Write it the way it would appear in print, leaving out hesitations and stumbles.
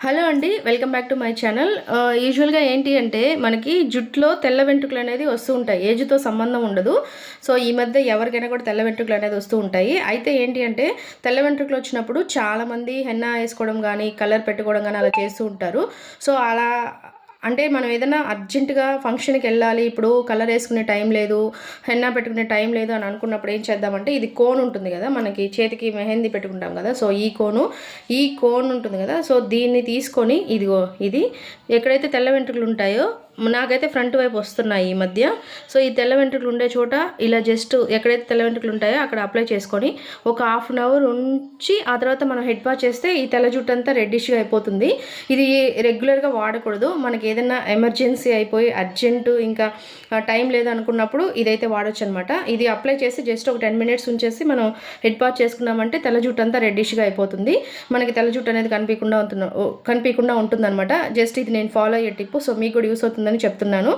Hello అండి, welcome back to my channel. యూజువల్గా ఏంటి అంటే మనకి జుట్టులో తెల్ల వెంట్రుకలు అనేది వస్తూ ఉంటాయి. ఏజ్తో సంబంధం ఉండదు. సో ఈ మధ్య ఎవరికైనా కూడా తెల్ల వెంట్రుకలు అనేది వస్తూ ఉంటాయి. అయితే ఏంటి అంటే తెల్ల వెంట్రుకలు వచ్చినప్పుడు చాలామంది హెన్నా వేసుకోవడం కానీ కలర్ పెట్టుకోవడం కానీ అలా చేస్తూ ఉంటారు. సో అలా అంటే మనం ఏదైనా అర్జెంటుగా ఫంక్షన్కి వెళ్ళాలి, ఇప్పుడు కలర్ వేసుకునే టైం లేదు, హెన్నా పెట్టుకునే టైం లేదు అని అనుకున్నప్పుడు ఏం చేద్దామంటే, ఇది కోన్ ఉంటుంది కదా, మనకి చేతికి మెహందీ పెట్టుకుంటాం కదా, సో ఈ కోన్ ఉంటుంది కదా, సో దీన్ని తీసుకొని ఇదిగో ఇది ఎక్కడైతే తెల్ల వెంట్రుకలు ఉంటాయో, నాకైతే ఫ్రంట్ వైపు వస్తున్నాయి ఈ మధ్య. సో ఈ తెల్ల వెంట్రుకలు ఉండే చోట ఇలా జస్ట్ ఎక్కడైతే తెల్ల వెంట్రుకలు ఉంటాయో అక్కడ అప్లై చేసుకొని ఒక హాఫ్ అన్ అవర్ ఉంచి ఆ తర్వాత మనం హెడ్ వాష్ చేస్తే ఈ తెల్ల జుట్టు అంతా రెడ్డిష్గా అయిపోతుంది. ఇది రెగ్యులర్గా వాడకూడదు. మనకి ఏదైనా ఎమర్జెన్సీ అయిపోయి అర్జెంటు ఇంకా టైం లేదనుకున్నప్పుడు ఇదైతే వాడచ్చు అనమాట. ఇది అప్లై చేసి జస్ట్ ఒక 10 minutes ఉంచేసి మనం హెడ్ వాష్ చేసుకున్నామంటే తెల్ల జుట్టు అంతా రెడ్డిష్గా అయిపోతుంది. మనకి తెల్ల జుట్టు అనేది కనిపించకుండా ఉంటుందన్నమాట. జస్ట్ ఇది నేను ఫాలో అయ్యే టిప్పు. సో మీకు కూడా యూస్ అవుతుందని చెప్తున్నాను.